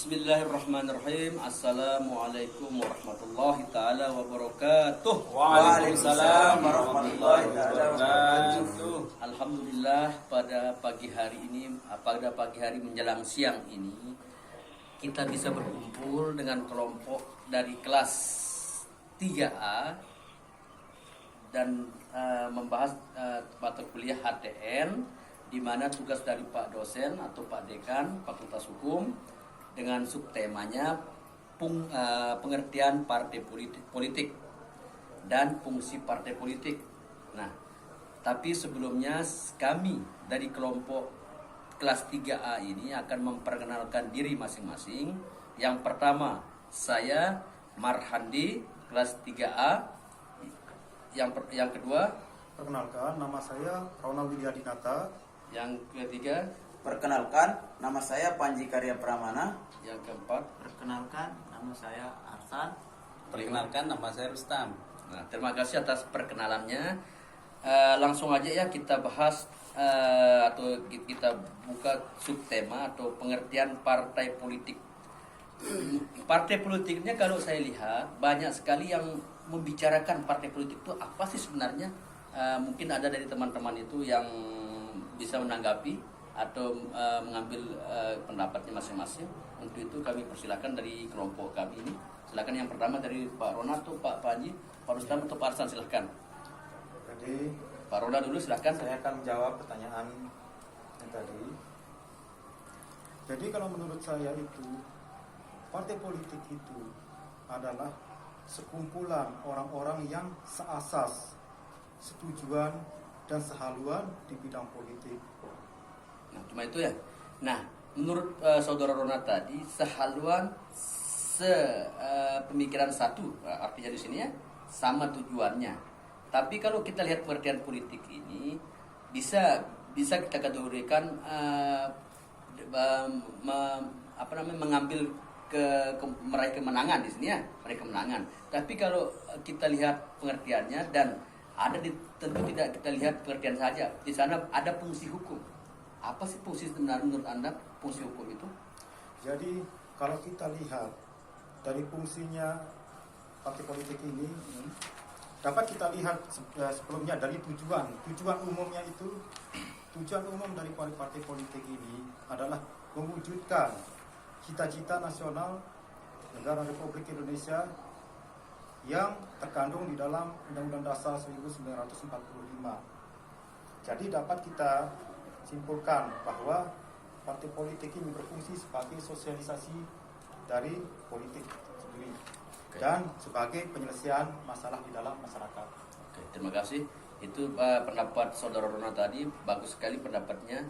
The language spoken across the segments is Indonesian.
Bismillahirrahmanirrahim. Assalamualaikum warahmatullahi taala wabarakatuh. Waalaikumsalam warahmatullahi wabarakatuh. Alhamdulillah pada pagi hari menjelang siang ini kita bisa berkumpul dengan kelompok dari kelas 3A dan membahas mata kuliah HTN, di mana tugas dari Pak dosen atau Pak Dekan Fakultas Hukum dengan subtemanya pengertian partai politik dan fungsi partai politik. Nah, tapi sebelumnya kami dari kelompok kelas 3A ini akan memperkenalkan diri masing-masing. Yang pertama, saya Marhandi, kelas 3A. Yang kedua, perkenalkan, nama saya Ronald Widyadinata. Yang ketiga, perkenalkan, nama saya Panji Karya Pramana. yang keempat, perkenalkan, nama saya Arsan. Perkenalkan, nama saya Rustam. Nah, terima kasih atas perkenalannya. Langsung aja ya kita bahas atau kita buka subtema atau pengertian partai politik. Partai politiknya kalau saya lihat banyak sekali yang membicarakan partai politik itu apa sih sebenarnya. Mungkin ada dari teman-teman itu yang bisa menanggapi atau mengambil pendapatnya masing-masing. Untuk itu kami persilakan dari kelompok kami ini. Silakan yang pertama dari Pak Rona atau Pak Panji, Pak Rustam atau Pak Arsan, silakan. Jadi Pak Rona dulu silakan. saya akan menjawab pertanyaan yang tadi. Jadi kalau menurut saya itu partai politik itu adalah sekumpulan orang-orang yang seasas, setujuan dan sehaluan di bidang politik. Nah, cuma itu ya. Nah, menurut saudara Rona tadi, sehaluan, pemikiran satu, artinya di sini ya, sama tujuannya. Tapi kalau kita lihat pengertian politik ini, bisa kita kategorikan mengambil meraih kemenangan di sini ya, meraih kemenangan. Tapi kalau kita lihat pengertiannya dan tentu tidak kita lihat pengertian saja. Di sana ada fungsi hukum. Apa sih fungsi sebenarnya menurut Anda fungsi hukum itu? Jadi kalau kita lihat dari fungsinya partai politik ini, dapat kita lihat sebelumnya dari tujuan umumnya itu. Tujuan umum dari partai politik ini adalah mewujudkan cita-cita nasional negara Republik Indonesia yang terkandung di dalam Undang-Undang Dasar 1945. Jadi dapat kita simpulkan bahwa partai politik ini berfungsi sebagai sosialisasi dari politik sendiri dan sebagai penyelesaian masalah di dalam masyarakat. Oke, terima kasih. Itu pendapat saudara Rona tadi, bagus sekali pendapatnya.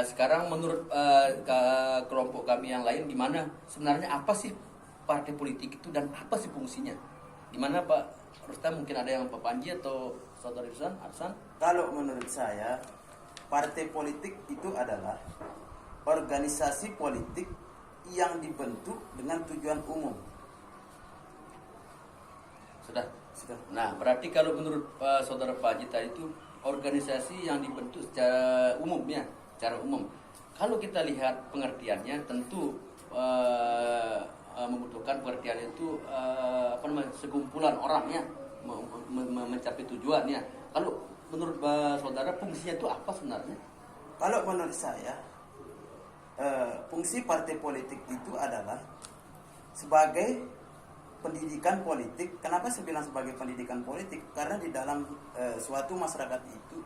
Sekarang menurut kelompok kami yang lain, di mana sebenarnya apa sih partai politik itu dan apa sih fungsinya? Di mana Pak Rustam, mungkin ada yang Pak Panji atau saudara Arsan? Kalau menurut saya, partai politik itu adalah organisasi politik yang dibentuk dengan tujuan umum. Sudah. Nah, berarti kalau menurut saudara Panji tadi itu organisasi yang dibentuk secara umum ya, secara umum. Kalau kita lihat pengertiannya, tentu membutuhkan pengertian itu sekumpulan orang ya, mencapai tujuannya. Kalau menurut saudara fungsinya itu apa sebenarnya? Kalau menurut saya, fungsi partai politik itu adalah sebagai pendidikan politik. Kenapa saya bilang sebagai pendidikan politik? Karena di dalam suatu masyarakat itu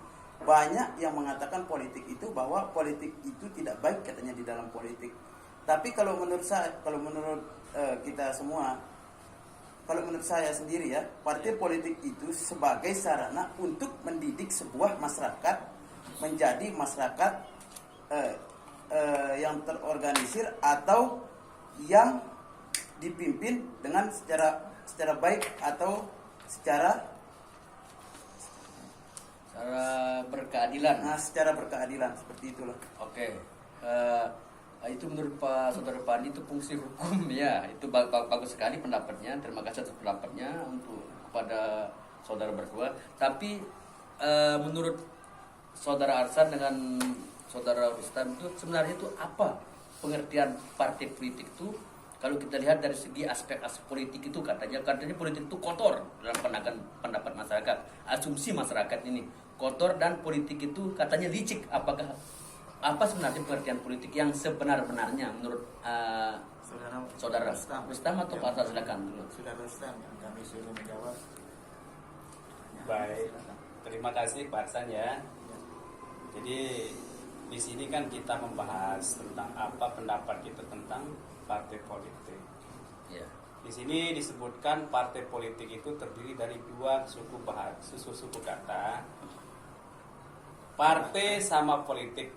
banyak yang mengatakan politik itu bahwa politik itu tidak baik katanya di dalam politik. Tapi kalau menurut saya, kita semua, kalau menurut saya sendiri ya, partai politik itu sebagai sarana untuk mendidik sebuah masyarakat menjadi masyarakat yang terorganisir atau yang dipimpin dengan secara baik atau secara berkeadilan. Nah, secara berkeadilan seperti itulah. Oke. Itu menurut Pak Saudara Pandi itu fungsi hukum ya. Itu bagus sekali pendapatnya. Terima kasih atas pendapatnya untuk kepada saudara berdua. Tapi menurut saudara Arsan dengan saudara Rustam itu sebenarnya itu apa pengertian partai politik itu kalau kita lihat dari segi aspek-aspek politik itu katanya politik itu kotor dalam pendapat masyarakat. Asumsi masyarakat ini kotor dan politik itu katanya licik. Apa sebenarnya pengertian politik yang sebenar-benarnya menurut saudara Rustam atau Pak Arsan, silakan dulu. Saudara Rustam yang kami suruh menjawab. Baik, Silakan. terima kasih Pak Arsan ya. Ya. Jadi di sini kan kita membahas tentang apa pendapat kita tentang partai politik. Ya. Di sini disebutkan partai politik itu terdiri dari dua suku kata. Partai sama politik.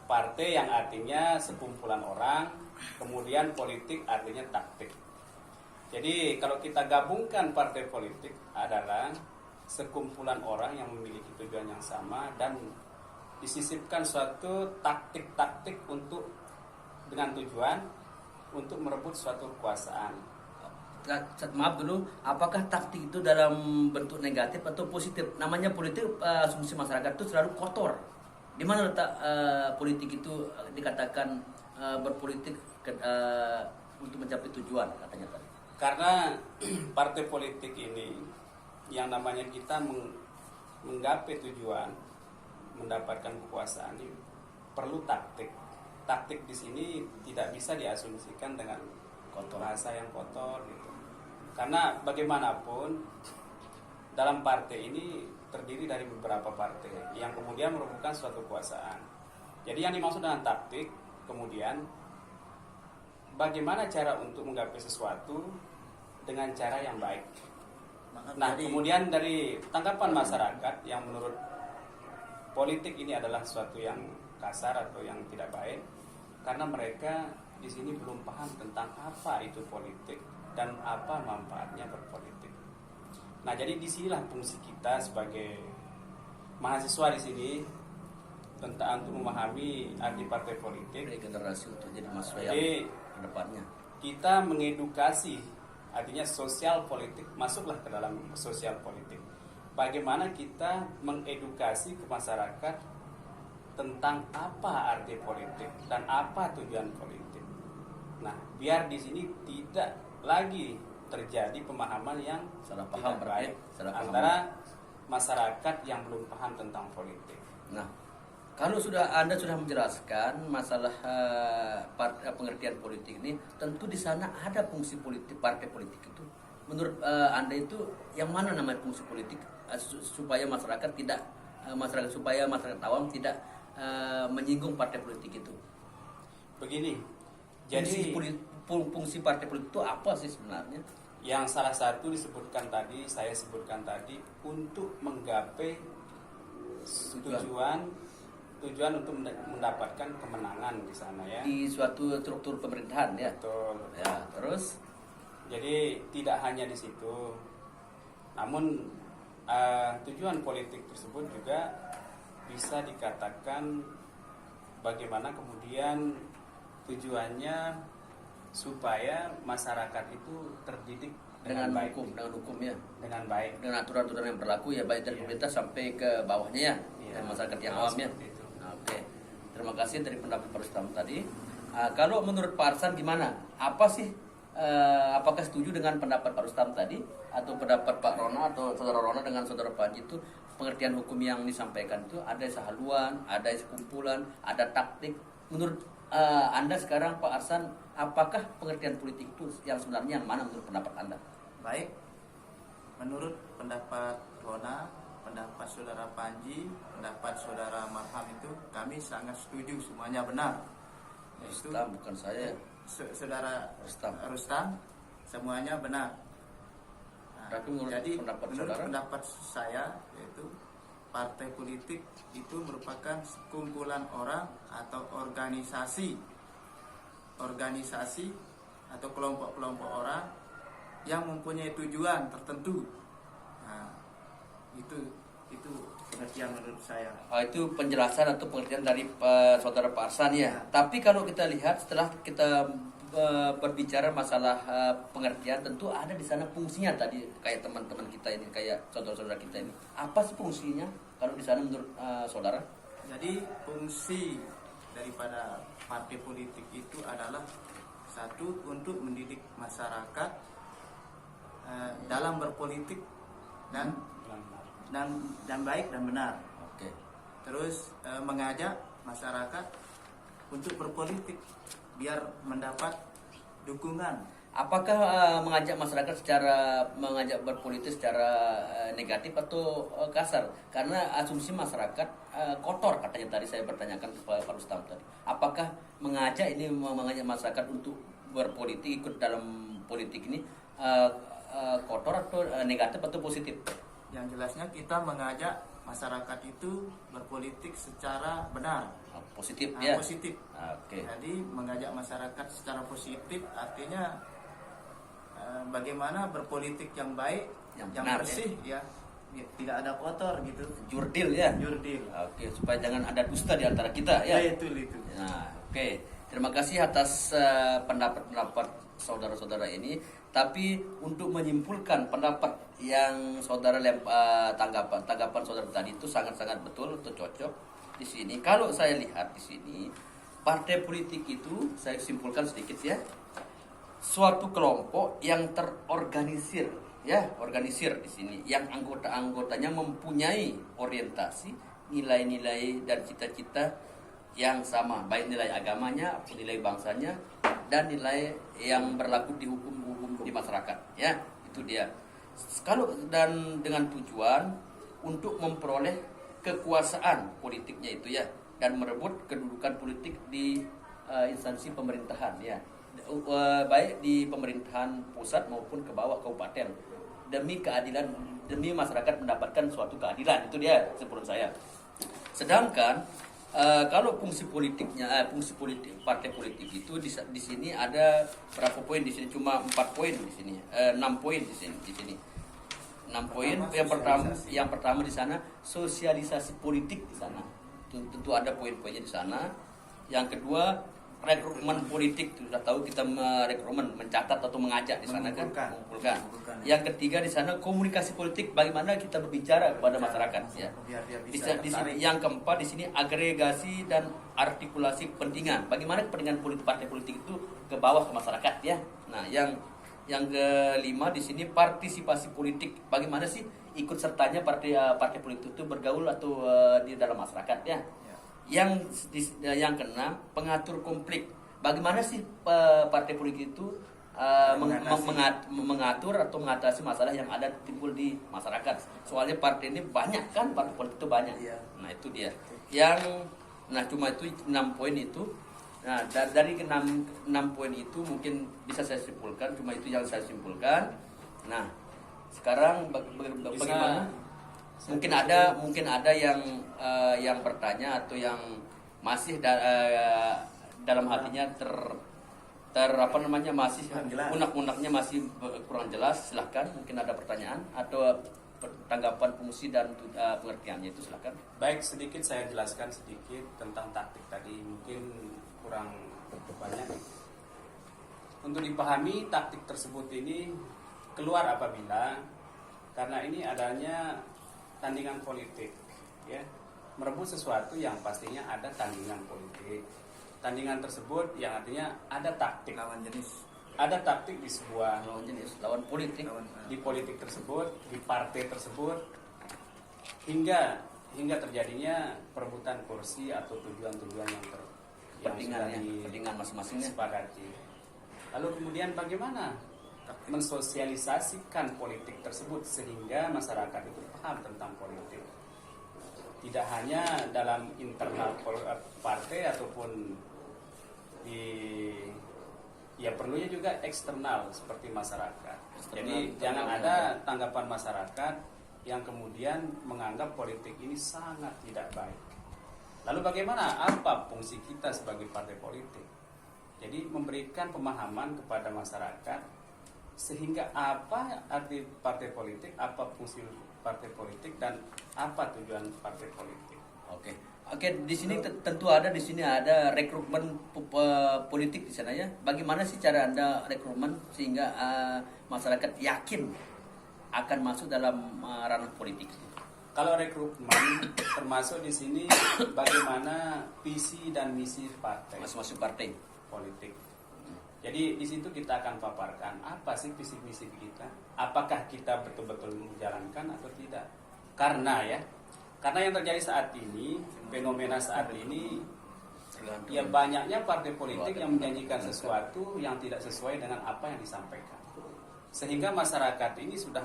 Partai yang artinya sekumpulan orang, kemudian politik artinya taktik. Jadi kalau kita gabungkan partai politik adalah sekumpulan orang yang memiliki tujuan yang sama dan disisipkan suatu taktik-taktik dengan tujuan untuk merebut suatu kekuasaan. Maaf dulu, apakah taktik itu dalam bentuk negatif atau positif? Namanya politik, asumsi masyarakat itu selalu kotor. Di mana letak politik itu dikatakan berpolitik untuk mencapai tujuan katanya tadi? Karena partai politik ini yang namanya kita menggapai tujuan mendapatkan kekuasaan ini perlu taktik. Taktik di sini tidak bisa diasumsikan dengan bahasa yang kotor gitu. Karena bagaimanapun dalam partai ini terdiri dari beberapa partai yang kemudian merupakan suatu kekuasaan. Jadi yang dimaksud dengan taktik kemudian bagaimana cara untuk menggapai sesuatu dengan cara yang baik. Nah, kemudian dari tanggapan masyarakat yang menurut politik ini adalah sesuatu yang kasar atau yang tidak baik karena mereka di sini belum paham tentang apa itu politik dan apa manfaatnya berpolitik. Nah, jadi disinilah fungsi kita sebagai mahasiswa di sini tentang untuk memahami arti partai politik. Regenerasi untuk jadi mahasiswa Jadi yang kedepannya. kita mengedukasi, artinya sosial politik, masuklah ke dalam sosial politik. Bagaimana kita mengedukasi ke masyarakat tentang apa arti politik dan apa tujuan politik. Nah, biar di sini tidak lagi terjadi pemahaman yang Salah paham, tidak baik salah paham. antara masyarakat yang belum paham tentang politik. Nah, kalau Anda sudah menjelaskan masalah pengertian politik ini, tentu di sana ada fungsi politik partai politik itu. Menurut Anda itu yang mana namanya fungsi politik supaya masyarakat tidak supaya masyarakat awam tidak menyinggung partai politik itu? Begini, Fungsi partai politik itu apa sih sebenarnya? yang salah satu saya sebutkan tadi untuk menggapai tujuan untuk mendapatkan kemenangan di sana ya. Di suatu struktur pemerintahan ya. Betul. Ya, terus Jadi tidak hanya di situ. Namun tujuan politik tersebut juga bisa dikatakan bagaimana kemudian tujuannya supaya masyarakat itu terdidik dengan baik, dengan hukumnya, dengan baik, dengan aturan-aturan yang berlaku ya, baik dari pemerintah sampai ke bawahnya ya, dan masyarakat yang awamnya. seperti itu. Oke, terima kasih dari pendapat Pak Rustam tadi. Kalau menurut Pak Arsan gimana? Apa sih? Apakah setuju dengan pendapat Pak Rustam tadi atau pendapat Pak Rona atau saudara Rona dengan saudara Panji itu pengertian hukum yang disampaikan itu ada sehaluan, ada sekumpulan, ada taktik. Menurut Anda sekarang Pak Arsan, apakah pengertian politik itu yang sebenarnya yang mana menurut pendapat Anda? Baik, menurut pendapat Rona, pendapat saudara Panji, pendapat saudara Marham itu kami sangat setuju, semuanya benar. Yaitu Rustam, bukan saya. saudara Rustam, semuanya benar. Nah, Tapi menurut jadi pendapat menurut saudara? pendapat saya yaitu partai politik itu merupakan sekumpulan orang atau organisasi atau kelompok-kelompok orang yang mempunyai tujuan tertentu. Nah, itu pengertian menurut saya. Itu penjelasan atau pengertian dari saudara Pak Arsan ya. Tapi kalau kita lihat setelah kita berbicara masalah pengertian, tentu ada di sana fungsinya tadi kayak teman-teman kita ini, kayak saudara-saudara kita ini. Apa sih fungsinya kalau di sana menurut saudara? Jadi fungsi daripada partai politik itu adalah satu, untuk mendidik masyarakat dalam berpolitik dan baik dan benar. Oke. Terus mengajak masyarakat untuk berpolitik biar mendapat dukungan. Apakah mengajak masyarakat mengajak berpolitik secara negatif atau kasar? Karena asumsi masyarakat kotor katanya tadi saya bertanyakan kepada Pak Rustam tadi. Apakah mengajak masyarakat untuk berpolitik, ikut dalam politik ini kotor atau negatif atau positif? Yang jelasnya kita mengajak masyarakat itu berpolitik secara benar. Positif ya. Positif. Oke. Jadi mengajak masyarakat secara positif artinya bagaimana berpolitik yang baik, yang benar, bersih ya, tidak ada kotor gitu. Jurdil ya. Jurdil. Oke, supaya jangan ada dusta di antara kita ya. Itu. Nah, oke. Terima kasih atas pendapat saudara-saudara ini. Tapi untuk menyimpulkan pendapat yang saudara tanggapan saudara tadi itu sangat-sangat betul atau cocok di sini. Kalau saya lihat di sini, partai politik itu saya simpulkan sedikit ya, suatu kelompok yang terorganisir ya, organisir di sini, yang anggota-anggotanya mempunyai orientasi, nilai-nilai dan cita-cita yang sama, baik nilai agamanya, nilai bangsanya, dan nilai yang berlaku di hukum di masyarakat ya, itu dia. Kalau dan dengan tujuan untuk memperoleh kekuasaan politiknya itu ya, dan merebut kedudukan politik di instansi pemerintahan ya, baik di pemerintahan pusat maupun ke bawah kabupaten, demi keadilan, demi masyarakat mendapatkan suatu keadilan. Itu dia sebelum saya. Sedangkan kalau fungsi politiknya, fungsi politik partai politik itu di sini ada berapa poin di sini? Cuma 4 poin di sini, 6 poin di sini. 6 poin. Yang pertama di sana sosialisasi politik di sana. Tentu ada poin-poinnya di sana. Yang kedua rekrutmen politik, sudah tahu kita rekrutmen, mencatat atau mengajak di sana kan, mengumpulkan. Yang ketiga di sana komunikasi politik, bagaimana kita berbicara kepada masyarakat ya. Di sini yang keempat di sini agregasi dan artikulasi kepentingan, bagaimana kepentingan partai politik itu ke bawah ke masyarakat ya. Nah, yang kelima di sini partisipasi politik, bagaimana sih ikut sertanya partai politik itu bergaul atau di dalam masyarakat ya. Yang keenam pengatur konflik, bagaimana sih partai politik itu mengatur atau mengatasi masalah yang ada timbul di masyarakat. Soalnya partai ini banyak kan, partai politik itu banyak. Nah itu dia. Cuma itu 6 poin itu. Nah dari 6 poin itu mungkin bisa saya simpulkan, cuma itu yang saya simpulkan. Nah sekarang bagaimana? Mungkin ada yang bertanya atau yang masih dalam hatinya masih unek-uneknya masih kurang jelas. Silahkan, mungkin ada pertanyaan atau tanggapan fungsi dan pengertiannya itu, silahkan. Baik, sedikit saya jelaskan sedikit tentang taktik tadi, mungkin kurang banyak. Untuk dipahami taktik tersebut ini keluar apabila karena ini adanya tandingan politik ya, merebut sesuatu yang pastinya ada tandingan politik. Tandingan tersebut yang artinya ada taktik, lawan jenis. Ada taktik di sebuah lawan politik, di politik tersebut, di partai tersebut, hingga terjadinya perebutan kursi atau tujuan-tujuan yang kepentingan masing-masingnya sepakati. Lalu kemudian bagaimana mensosialisasikan politik tersebut sehingga masyarakat itu paham tentang politik, tidak hanya dalam internal partai ataupun perlunya juga eksternal seperti masyarakat. Jadi jangan ada tanggapan masyarakat yang kemudian menganggap politik ini sangat tidak baik. Lalu bagaimana, apa fungsi kita sebagai partai politik? Jadi memberikan pemahaman kepada masyarakat sehingga apa arti partai politik, apa fungsi partai politik, dan apa tujuan partai politik. Oke, di sini tentu ada rekrutmen politik di sana ya. Bagaimana sih cara Anda rekrutmen sehingga masyarakat yakin akan masuk dalam ranah politik? Kalau rekrutmen termasuk di sini bagaimana visi dan misi partai Masing-masing partai. politik. Jadi di situ kita akan paparkan apa sih visi misi kita, apakah kita betul-betul menjalankan atau tidak. Karena yang terjadi saat ini, fenomena saat ini, Tergantung. ya banyaknya partai politik yang menjanjikan sesuatu yang tidak sesuai dengan apa yang disampaikan. Sehingga masyarakat ini sudah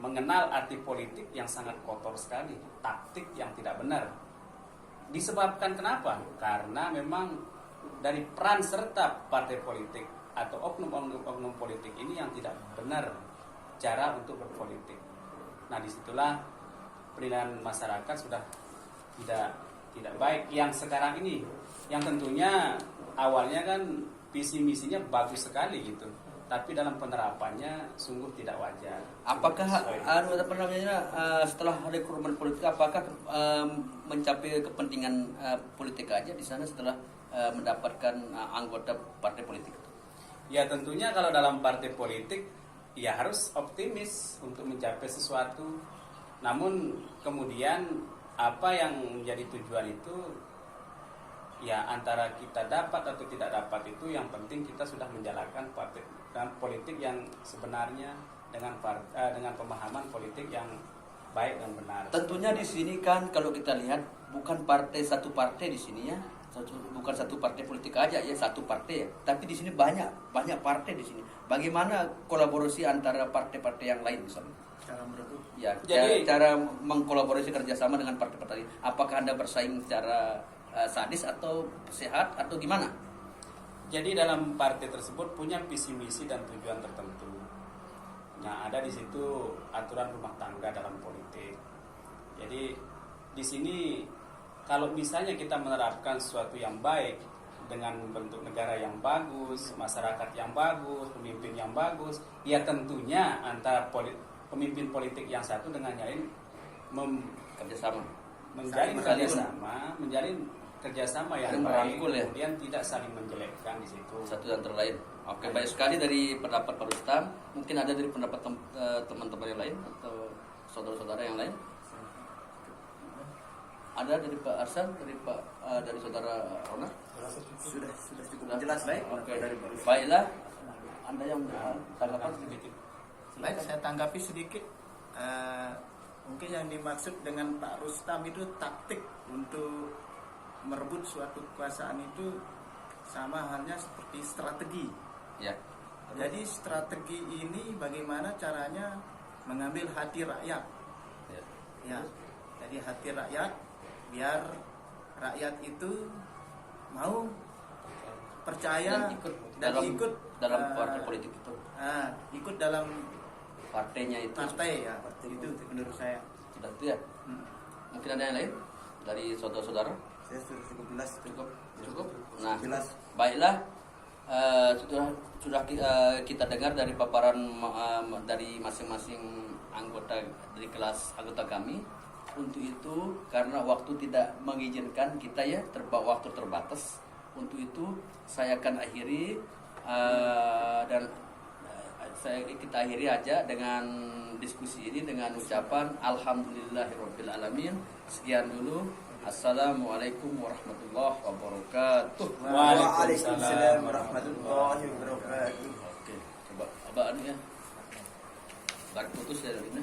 mengenal arti politik yang sangat kotor sekali, taktik yang tidak benar. Disebabkan kenapa? Karena memang dari peran serta partai politik atau oknum-oknum politik ini yang tidak benar cara untuk berpolitik. Nah, disitulah penilaian masyarakat sudah tidak baik yang sekarang ini, yang tentunya awalnya kan visi misinya bagus sekali gitu, tapi dalam penerapannya sungguh tidak wajar. Apakah setelah rekrutmen politik, apakah mencapai kepentingan politik aja di sana setelah mendapatkan anggota partai politik? Ya tentunya kalau dalam partai politik ya harus optimis untuk mencapai sesuatu. Namun kemudian apa yang menjadi tujuan itu ya antara kita dapat atau tidak dapat itu, yang penting kita sudah menjalankan partai dan politik yang sebenarnya dengan pemahaman politik yang baik dan benar. Tentunya di sini kan kalau kita lihat bukan satu partai di sini ya, bukan satu partai politik aja ya, satu partai ya. Tapi di sini banyak partai di sini. Bagaimana kolaborasi antara partai-partai yang lain misalnya? Ya, Jadi- cara mengkolaborasi kerjasama dengan partai-partai. Apakah Anda bersaing secara sadis atau sehat atau gimana? Jadi dalam partai tersebut punya visi misi dan tujuan tertentu. Nah, ada di situ aturan rumah tangga dalam politik. Jadi di sini kalau misalnya kita menerapkan sesuatu yang baik dengan bentuk negara yang bagus, masyarakat yang bagus, pemimpin yang bagus, ya tentunya antara pemimpin politik yang satu dengan yang lain Kerjasama. menjalin kerjasama yang Saling baik, merangkul ya. kemudian tidak saling menjelekkan di situ. Satu dan terlain. Oke, baik sekali dari pendapat Pak Rustam. Mungkin ada dari pendapat teman-teman yang lain atau saudara-saudara yang lain. Ada dari Pak Arsan, dari saudara Rona. Sudah cukup jelas baik. Oke. Dari Pak Rustam. Baiklah, Anda yang tanggapan sedikit. Baik, saya tanggapi sedikit. Mungkin yang dimaksud dengan Pak Rustam itu taktik untuk merebut suatu kekuasaan itu sama halnya seperti strategi. Ya. Jadi strategi ini bagaimana caranya mengambil hati rakyat. Ya. Ya, jadi hati rakyat biar rakyat itu mau percaya dan ikut dalam partai politik itu. ikut dalam Partainya itu. partai ya. Itu menurut saya. Sudah itu ya. Mungkin ada yang lain dari saudara-saudara? Saya sudah cukup jelas. Cukup. Nah, Jelas. baiklah. Sudah kita dengar dari paparan dari masing-masing anggota dari kelas anggota kami. Untuk itu karena waktu tidak mengizinkan kita ya, waktu terbatas. Untuk itu saya akan akhiri dan kita akhiri aja dengan diskusi ini dengan ucapan alhamdulillahirabbil alamin. Sekian dulu. Assalamualaikum warahmatullahi wabarakatuh. Waalaikumsalam warahmatullahi wabarakatuh. Oke, coba abang ya. Tarik putus ya dari ini.